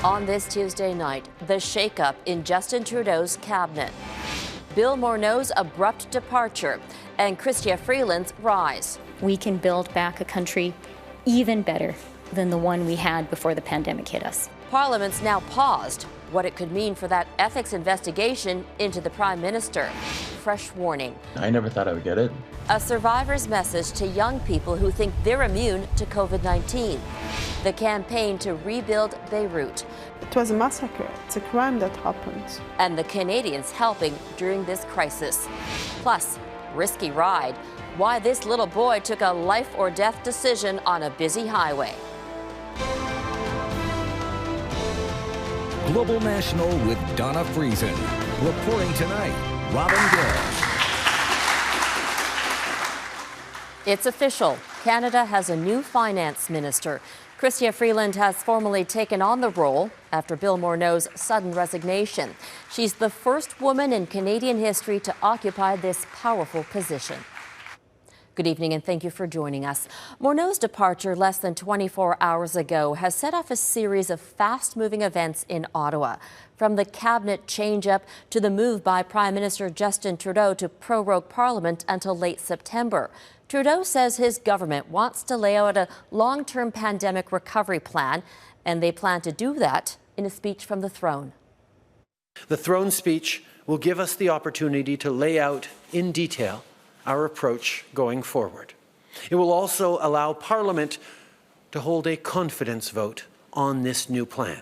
On this Tuesday night, the shakeup in Justin Trudeau's cabinet, Bill Morneau's abrupt departure, and Chrystia Freeland's rise. We can build back a country even better than the one we had before the pandemic hit us. Parliament's now paused. What it could mean for that ethics investigation into the Prime Minister. Fresh warning. I never thought I would get it. A survivor's message to young people who think they're immune to COVID-19. The campaign to rebuild Beirut. It was a massacre. It's a crime that happened. And the Canadians helping during this crisis. Plus, risky ride. Why this little boy took a life or death decision on a busy highway. Global National with Donna Friesen. Reporting tonight, Robin Gill. It's official. Canada has a new finance minister. Chrystia Freeland has formally taken on the role after Bill Morneau's sudden resignation. She's the first woman in Canadian history to occupy this powerful position. Good evening and thank you for joining us. Morneau's departure less than 24 hours ago has set off a series of fast-moving events in Ottawa. From the cabinet change-up to the move by Prime Minister Justin Trudeau to prorogue Parliament until late September. Trudeau says his government wants to lay out a long-term pandemic recovery plan, and they plan to do that in a speech from the throne. The throne speech will give us the opportunity to lay out in detail our approach going forward. It will also allow Parliament to hold a confidence vote on this new plan.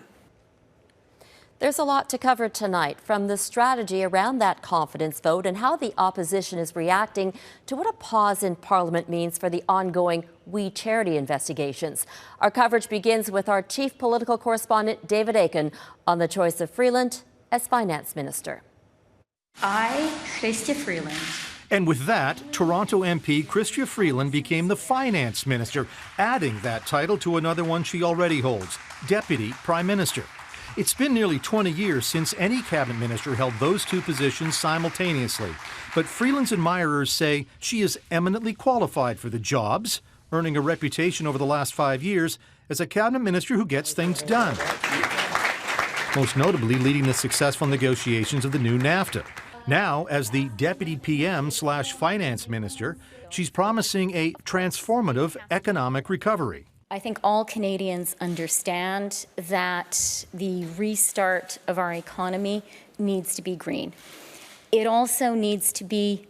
There's a lot to cover tonight, from the strategy around that confidence vote and how the opposition is reacting to what a pause in Parliament means for the ongoing We Charity investigations. Our coverage begins with our chief political correspondent, David Akin, on the choice of Freeland as finance minister. I, Chrystia Freeland. And with that, Toronto MP Chrystia Freeland became the finance minister, adding that title to another one she already holds, Deputy Prime Minister. It's been nearly 20 years since any cabinet minister held those two positions simultaneously. But Freeland's admirers say she is eminently qualified for the jobs, earning a reputation over the last 5 years as a cabinet minister who gets things done. Most notably leading the successful negotiations of the new NAFTA. Now, as the Deputy PM/Finance Minister, she's promising a transformative economic recovery. I think all Canadians understand that the restart of our economy needs to be green. It also needs to be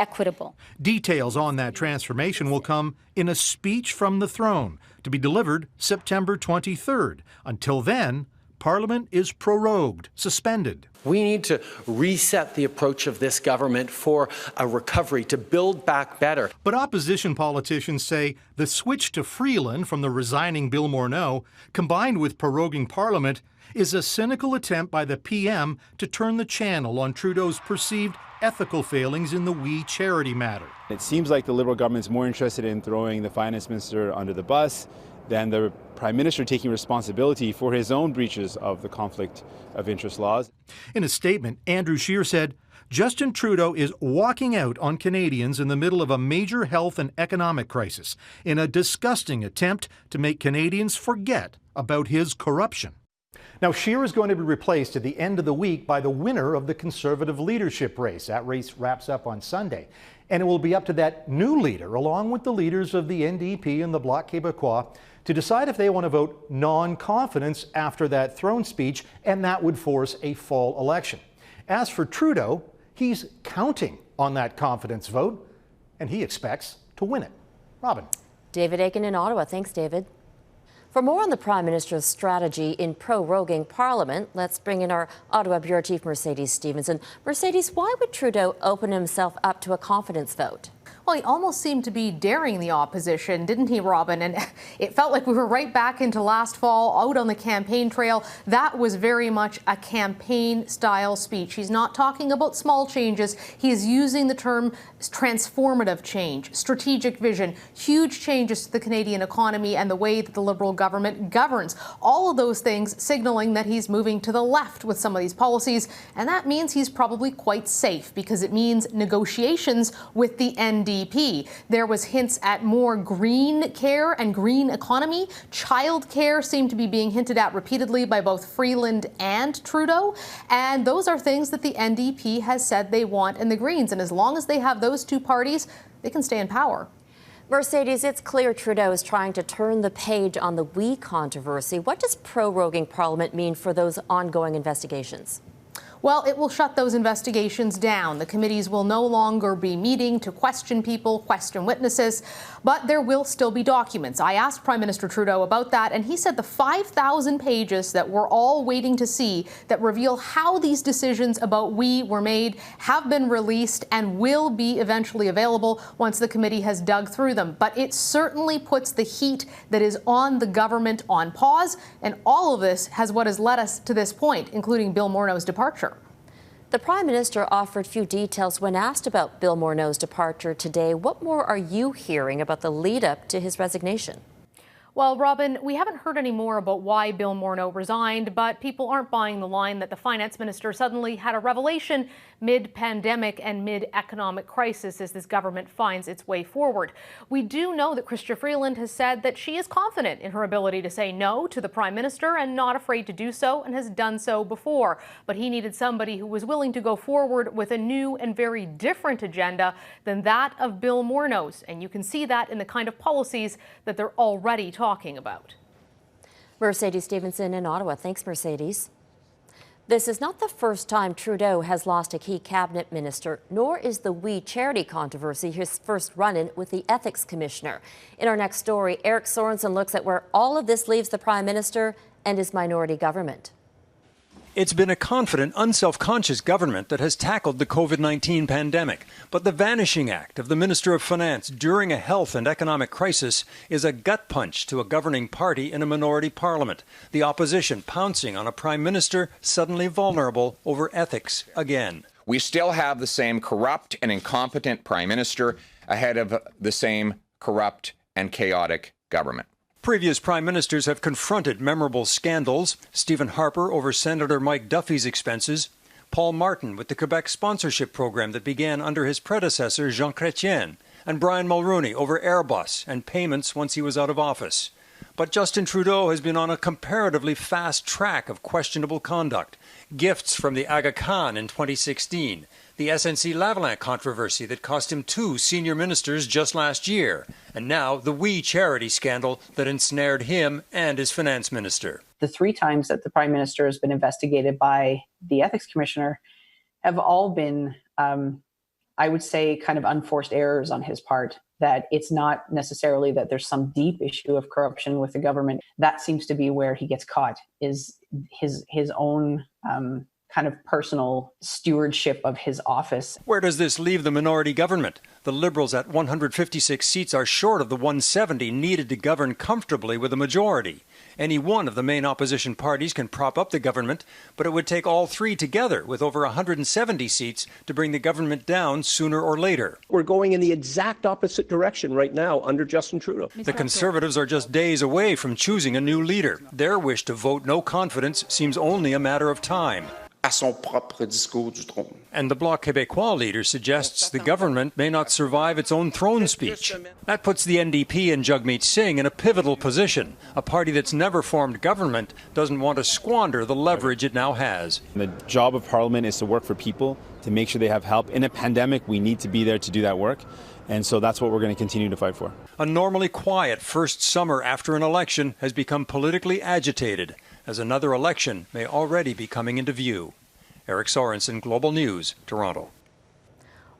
equitable. Details on that transformation will come in a speech from the throne to be delivered September 23rd. Until then, Parliament is prorogued, suspended. We need to reset the approach of this government for a recovery, to build back better. But opposition politicians say the switch to Freeland from the resigning Bill Morneau, combined with proroguing Parliament, is a cynical attempt by the PM to turn the channel on Trudeau's perceived ethical failings in the We Charity matter. It seems like the Liberal government's more interested in throwing the finance minister under the bus than the Prime Minister taking responsibility for his own breaches of the conflict of interest laws. In a statement, Andrew Scheer said, Justin Trudeau is walking out on Canadians in the middle of a major health and economic crisis in a disgusting attempt to make Canadians forget about his corruption. Now, Scheer is going to be replaced at the end of the week by the winner of the Conservative leadership race. That race wraps up on Sunday. And it will be up to that new leader, along with the leaders of the NDP and the Bloc Québécois, to decide if they want to vote non-confidence after that throne speech, and that would force a fall election. As for Trudeau, he's counting on that confidence vote, and he expects to win it. Robin. David Akin in Ottawa. Thanks, David. For more on the Prime Minister's strategy in proroguing Parliament, let's bring in our Ottawa Bureau Chief Mercedes Stevenson. Mercedes, why would Trudeau open himself up to a confidence vote? Well, he almost seemed to be daring the opposition, didn't he, Robin? And it felt like we were right back into last fall, out on the campaign trail. That was very much a campaign-style speech. He's not talking about small changes. He is using the term transformative change, strategic vision, huge changes to the Canadian economy and the way that the Liberal government governs. All of those things signaling that he's moving to the left with some of these policies. And that means he's probably quite safe, because it means negotiations with the NDP. NDP. There was hints at more green care and green economy. Child care seemed to be being hinted at repeatedly by both Freeland and Trudeau. And those are things that the NDP has said they want in the Greens. And as long as they have those two parties, they can stay in power. Mercedes, it's clear Trudeau is trying to turn the page on the We controversy. What does proroguing Parliament mean for those ongoing investigations? Well, it will shut those investigations down. The committees will no longer be meeting to question people, question witnesses, but there will still be documents. I asked Prime Minister Trudeau about that, and he said the 5,000 pages that we're all waiting to see that reveal how these decisions about We were made have been released and will be eventually available once the committee has dug through them. But it certainly puts the heat that is on the government on pause, and all of this has what has led us to this point, including Bill Morneau's departure. The Prime Minister offered few details when asked about Bill Morneau's departure today. What more are you hearing about the lead-up to his resignation? Well, Robin, we haven't heard any more about why Bill Morneau resigned, but people aren't buying the line that the finance minister suddenly had a revelation mid-pandemic and mid-economic crisis as this government finds its way forward. We do know that Chrystia Freeland has said that she is confident in her ability to say no to the Prime Minister and not afraid to do so, and has done so before. But he needed somebody who was willing to go forward with a new and very different agenda than that of Bill Morneau's. And you can see that in the kind of policies that they're already talking about. Mercedes Stevenson in Ottawa. Thanks, Mercedes. This is not the first time Trudeau has lost a key cabinet minister, nor is the We charity controversy his first run-in with the ethics commissioner. In our next story, Eric Sorensen looks at where all of this leaves the Prime Minister and his minority government. It's been a confident, unself-conscious government that has tackled the COVID-19 pandemic. But the vanishing act of the Minister of Finance during a health and economic crisis is a gut punch to a governing party in a minority parliament. The opposition pouncing on a Prime Minister suddenly vulnerable over ethics again. We still have the same corrupt and incompetent Prime Minister ahead of the same corrupt and chaotic government. Previous prime ministers have confronted memorable scandals. Stephen Harper over Senator Mike Duffy's expenses. Paul Martin with the Quebec sponsorship program that began under his predecessor, Jean Chrétien. And Brian Mulroney over Airbus and payments once he was out of office. But Justin Trudeau has been on a comparatively fast track of questionable conduct. Gifts from the Aga Khan in 2016. The SNC-Lavalin controversy that cost him 2 senior ministers just last year. And now the We charity scandal that ensnared him and his finance minister. The 3 times that the Prime Minister has been investigated by the Ethics Commissioner have all been, I would say, kind of unforced errors on his part. That it's not necessarily that there's some deep issue of corruption with the government. That seems to be where he gets caught, is his own kind of personal stewardship of his office. Where does this leave the minority government? The Liberals at 156 seats are short of the 170 needed to govern comfortably with a majority. Any one of the main opposition parties can prop up the government, but it would take all 3 together with over 170 seats to bring the government down sooner or later. We're going in the exact opposite direction right now under Justin Trudeau. The Conservatives are just days away from choosing a new leader. Their wish to vote no confidence seems only a matter of time. And the Bloc Québécois leader suggests the government may not survive its own throne speech. That puts the NDP and Jagmeet Singh in a pivotal position. A party that's never formed government doesn't want to squander the leverage it now has. The job of Parliament is to work for people, to make sure they have help. In a pandemic, we need to be there to do that work. And so that's what we're going to continue to fight for. A normally quiet first summer after an election has become politically agitated, as another election may already be coming into view. Eric Sorensen, Global News, Toronto.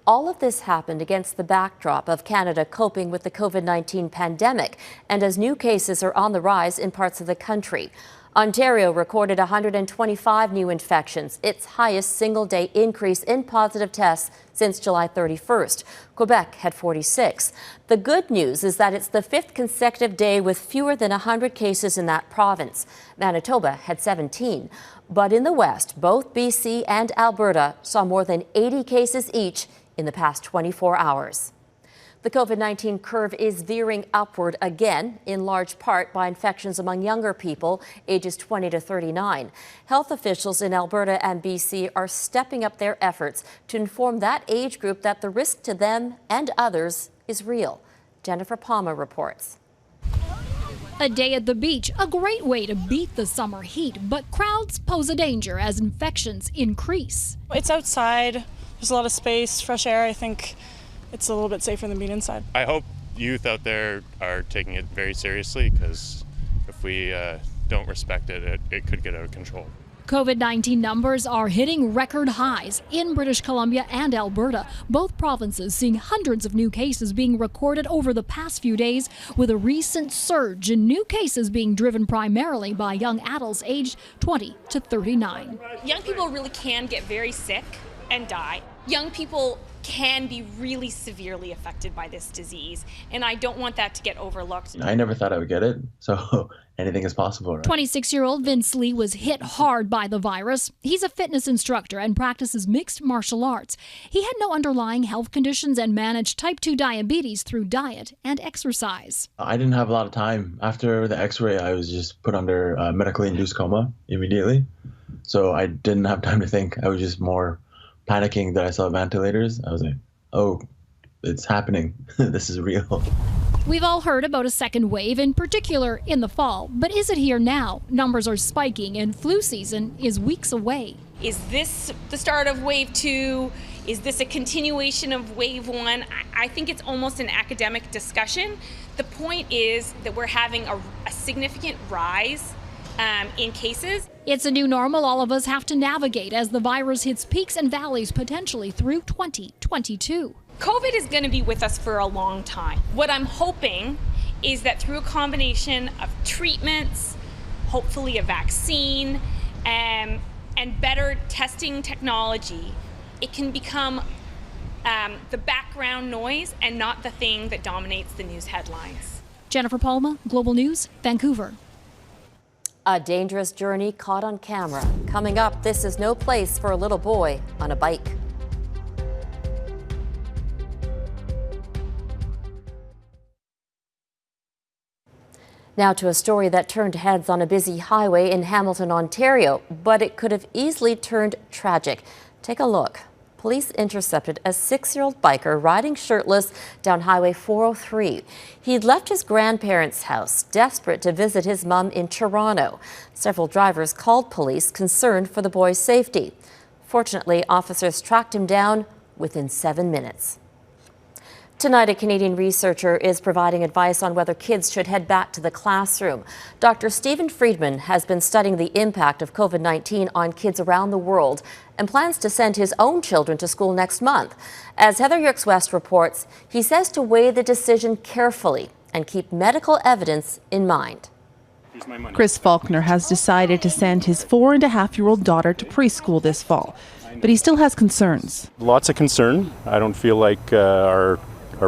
All of this happened against the backdrop of Canada coping with the COVID-19 pandemic and as new cases are on the rise in parts of the country. Ontario recorded 125 new infections, its highest single-day increase in positive tests since July 31st. Quebec had 46. The good news is that it's the 5th consecutive day with fewer than 100 cases in that province. Manitoba had 17. But in the West, both BC and Alberta saw more than 80 cases each in the past 24 hours. The COVID-19 curve is veering upward again, in large part by infections among younger people, ages 20 to 39. Health officials in Alberta and BC are stepping up their efforts to inform that age group that the risk to them and others is real. Jennifer Palmer reports. A day at the beach, a great way to beat the summer heat, but crowds pose a danger as infections increase. It's outside, there's a lot of space, fresh air. I think it's a little bit safer than being inside. I hope youth out there are taking it very seriously, because if we don't respect it, it could get out of control. COVID-19 numbers are hitting record highs in British Columbia and Alberta, both provinces seeing hundreds of new cases being recorded over the past few days, with a recent surge in new cases being driven primarily by young adults aged 20 to 39. Young people really can get very sick and die. Young people can be really severely affected by this disease, and I don't want that to get overlooked. I never thought I would get it, so anything is possible, right? 26-year-old Vince Lee was hit hard by the virus. He's a fitness instructor and practices mixed martial arts. He had no underlying health conditions and managed type 2 diabetes through diet and exercise. I didn't have a lot of time. After the x-ray, I was just put under medically induced coma immediately, so I didn't have time to think. I was just more panicking that I saw ventilators. I was like, oh, it's happening. This is real. We've all heard about a second wave, in particular in the fall. But is it here now? Numbers are spiking and flu season is weeks away. Is this the start of wave 2? Is this a continuation of wave 1? I think it's almost an academic discussion. The point is that we're having a significant rise in cases. It's a new normal all of us have to navigate as the virus hits peaks and valleys potentially through 2022. COVID is going to be with us for a long time. What I'm hoping is that through a combination of treatments, hopefully a vaccine, and better testing technology, it can become the background noise and not the thing that dominates the news headlines. Jennifer Palma, Global News, Vancouver. A dangerous journey caught on camera. Coming up, this is no place for a little boy on a bike. Now to a story that turned heads on a busy highway in Hamilton, Ontario, but it could have easily turned tragic. Take a look. Police intercepted a 6-year-old biker riding shirtless down Highway 403. He'd left his grandparents' house, desperate to visit his mum in Toronto. Several drivers called police, concerned for the boy's safety. Fortunately, officers tracked him down within 7 minutes. Tonight, a Canadian researcher is providing advice on whether kids should head back to the classroom. Dr. Stephen Freeland has been studying the impact of COVID-19 on kids around the world and plans to send his own children to school next month. As Heather Yerkes-West reports, he says to weigh the decision carefully and keep medical evidence in mind. Chris Faulkner has decided to send his 4.5-year-old daughter to preschool this fall, but he still has concerns. Lots of concern. I don't feel like our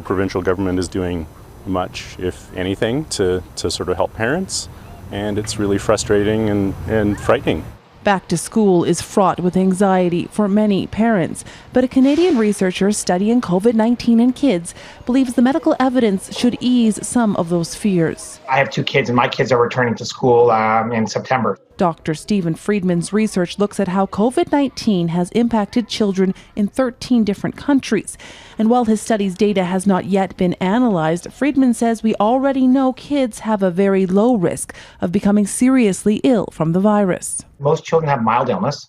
provincial government is doing much, if anything, to sort of help parents, and it's really frustrating and frightening. Back to school is fraught with anxiety for many parents, but a Canadian researcher studying COVID-19 in kids believes the medical evidence should ease some of those fears. I have 2 kids, and my kids are returning to school in September. Dr. Stephen Freeland's research looks at how COVID-19 has impacted children in 13 different countries. And while his study's data has not yet been analyzed, Freeland says we already know kids have a very low risk of becoming seriously ill from the virus. Most children have mild illness.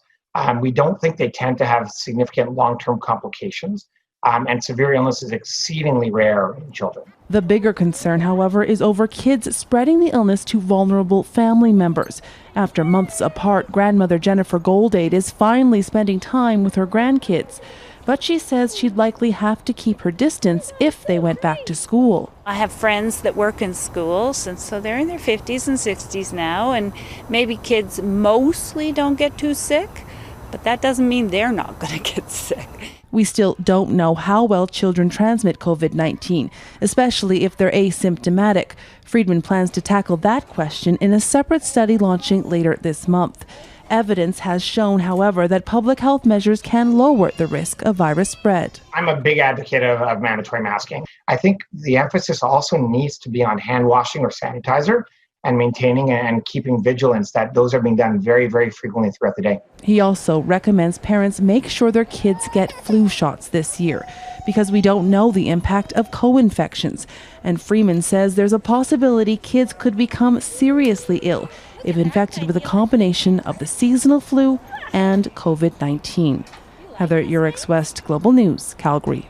We don't think they tend to have significant long-term complications. And severe illness is exceedingly rare in children. The bigger concern, however, is over kids spreading the illness to vulnerable family members. After months apart, grandmother Jennifer Goldade is finally spending time with her grandkids. But she says she'd likely have to keep her distance if they went back to school. I have friends that work in schools, and so they're in their 50s and 60s now, and maybe kids mostly don't get too sick, but that doesn't mean they're not going to get sick. We still don't know how well children transmit COVID-19, especially if they're asymptomatic. Freeland plans to tackle that question in a separate study launching later this month. Evidence has shown, however, that public health measures can lower the risk of virus spread. I'm a big advocate of mandatory masking. I think the emphasis also needs to be on hand washing or sanitizer and maintaining and keeping vigilance that those are being done very, very frequently throughout the day. He also recommends parents make sure their kids get flu shots this year because we don't know the impact of co-infections. And Freeman says there's a possibility kids could become seriously ill if infected with a combination of the seasonal flu and COVID-19. Heather Urix, West Global News, Calgary.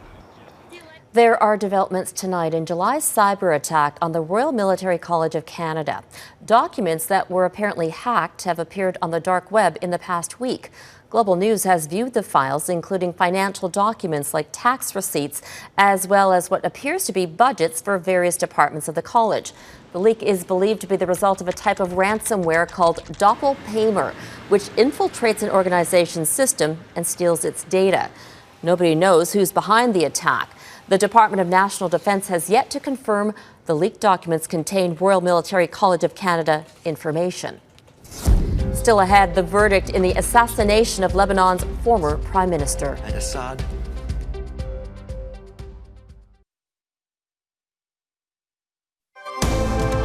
There are developments tonight in July's cyber attack on the Royal Military College of Canada. Documents that were apparently hacked have appeared on the dark web in the past week. Global News has viewed the files, including financial documents like tax receipts, as well as what appears to be budgets for various departments of the college. The leak is believed to be the result of a type of ransomware called doppelpaymer, which infiltrates an organization's system and steals its data. Nobody knows who's behind the attack. The Department of National Defence has yet to confirm the leaked documents contain Royal Military College of Canada information. Still ahead, the verdict in the assassination of Lebanon's former Prime Minister.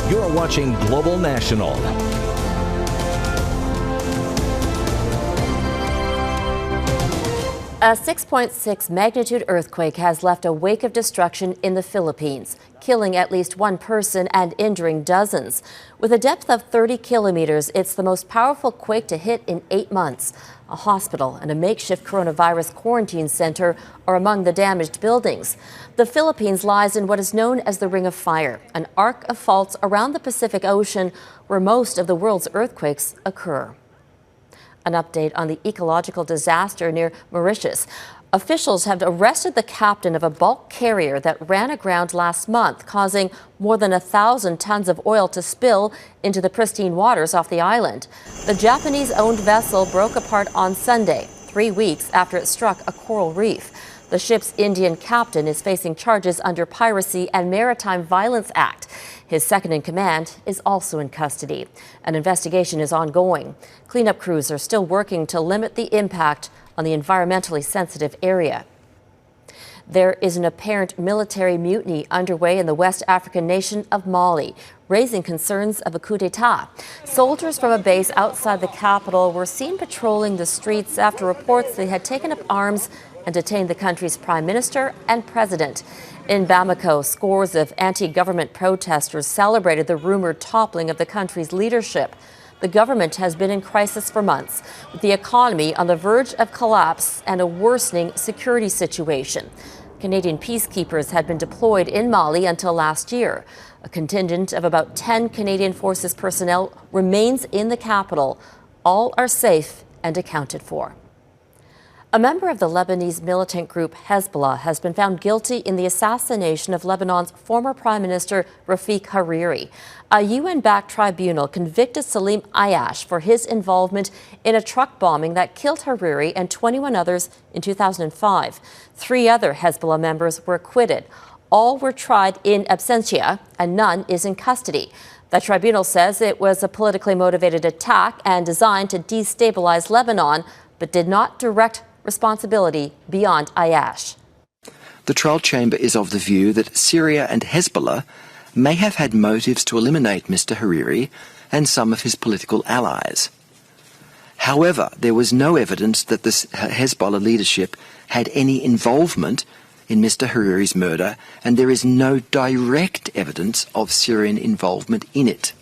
You're watching Global National. A 6.6 magnitude earthquake has left a wake of destruction in the Philippines, killing at least one person and injuring dozens. With a depth of 30 kilometers, it's the most powerful quake to hit in 8 months. A hospital and a makeshift coronavirus quarantine center are among the damaged buildings. The Philippines lies in what is known as the Ring of Fire, an arc of faults around the Pacific Ocean where most of the world's earthquakes occur. An update on the ecological disaster near Mauritius. Officials have arrested the captain of a bulk carrier that ran aground last month, causing more than 1,000 tons of oil to spill into the pristine waters off the island. The Japanese-owned vessel broke apart on Sunday, 3 weeks after it struck a coral reef. The ship's Indian captain is facing charges under Piracy and Maritime Violence Act. His second-in-command is also in custody. An investigation is ongoing. Cleanup crews are still working to limit the impact on the environmentally sensitive area. There is an apparent military mutiny underway in the West African nation of Mali, raising concerns of a coup d'etat. Soldiers from a base outside the capital were seen patrolling the streets after reports they had taken up arms and detained the country's prime minister and president. In Bamako, scores of anti-government protesters celebrated the rumored toppling of the country's leadership. The government has been in crisis for months, with the economy on the verge of collapse and a worsening security situation. Canadian peacekeepers had been deployed in Mali until last year. A contingent of about 10 Canadian Forces personnel remains in the capital. All are safe and accounted for. A member of the Lebanese militant group Hezbollah has been found guilty in the assassination of Lebanon's former Prime Minister Rafik Hariri. A UN-backed tribunal convicted Salim Ayash for his involvement in a truck bombing that killed Hariri and 21 others in 2005. 3 other Hezbollah members were acquitted. All were tried in absentia, and none is in custody. The tribunal says it was a politically motivated attack and designed to destabilize Lebanon, but did not direct responsibility beyond Ayash. The trial chamber is of the view that Syria and Hezbollah may have had motives to eliminate Mr. Hariri and some of his political allies. However, there was no evidence that the Hezbollah leadership had any involvement in Mr. Hariri's murder, and there is no direct evidence of Syrian involvement in it.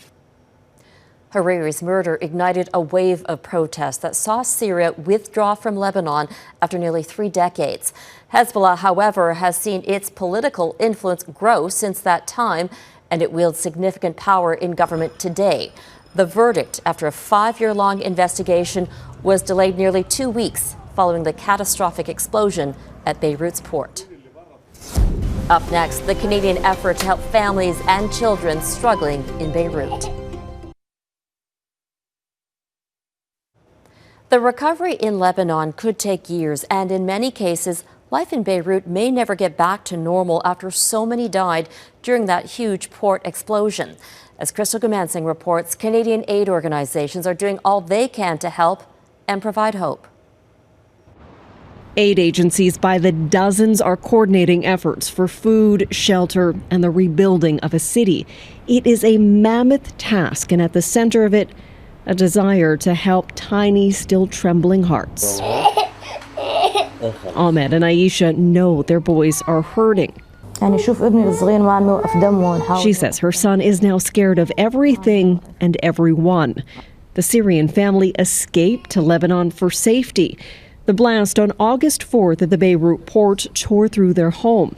Hariri's murder ignited a wave of protests that saw Syria withdraw from Lebanon after nearly 3 decades. Hezbollah, however, has seen its political influence grow since that time, and it wields significant power in government today. The verdict, after a 5-year-long investigation, was delayed nearly 2 weeks following the catastrophic explosion at Beirut's port. Up next, the Canadian effort to help families and children struggling in Beirut. The recovery in Lebanon could take years, and in many cases, life in Beirut may never get back to normal after so many died during that huge port explosion. As Crystal Gamansing reports, Canadian aid organizations are doing all they can to help and provide hope. Aid agencies by the dozens are coordinating efforts for food, shelter, and the rebuilding of a city. It is a mammoth task, and at the center of it, a desire to help tiny, still trembling hearts. Ahmed and Aisha know their boys are hurting. She says her son is now scared of everything and everyone. The Syrian family escaped to Lebanon for safety. The blast on August 4th at the Beirut port tore through their home.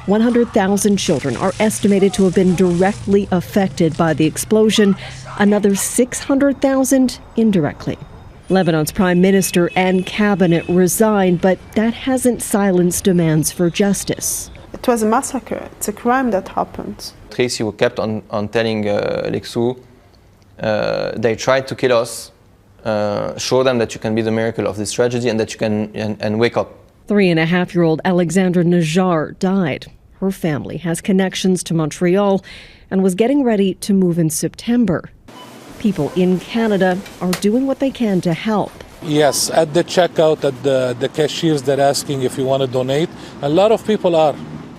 100,000 children are estimated to have been directly affected by the explosion, another 600,000 indirectly. Lebanon's prime minister and cabinet resigned, but that hasn't silenced demands for justice. It was a massacre. It's a crime that happened. Tracy kept on telling Lexu, they tried to kill us, show them that you can be the miracle of this tragedy and that you can and wake up. 3.5-year-old Alexandra Najjar died. Her family has connections to Montreal and was getting ready to move in September. People in Canada are doing what they can to help. Yes, at the checkout, at the cashiers, they're asking if you want to donate. A lot of people are.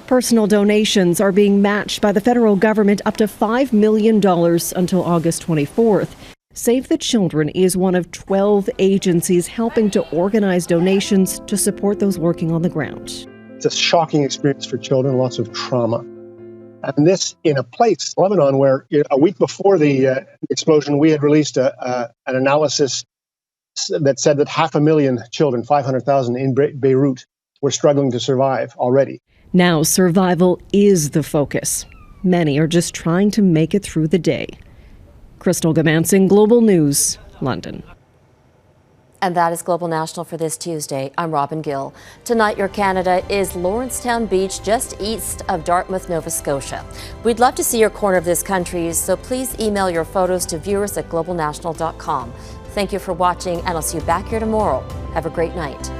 Personal donations are being matched by the federal government up to $5 million until August 24th. Save the Children is one of 12 agencies helping to organize donations to support those working on the ground. It's a shocking experience for children, lots of trauma. And this in a place, Lebanon, where a week before the explosion, we had released an analysis that said that 500,000 children, 500,000 in Beirut, were struggling to survive already. Now survival is the focus. Many are just trying to make it through the day. Crystal Gamansing, Global News, London. And that is Global National for this Tuesday. I'm Robin Gill. Tonight, your Canada is Lawrencetown Beach, just east of Dartmouth, Nova Scotia. We'd love to see your corner of this country, so please email your photos to viewers@globalnational.com. Thank you for watching, and I'll see you back here tomorrow. Have a great night.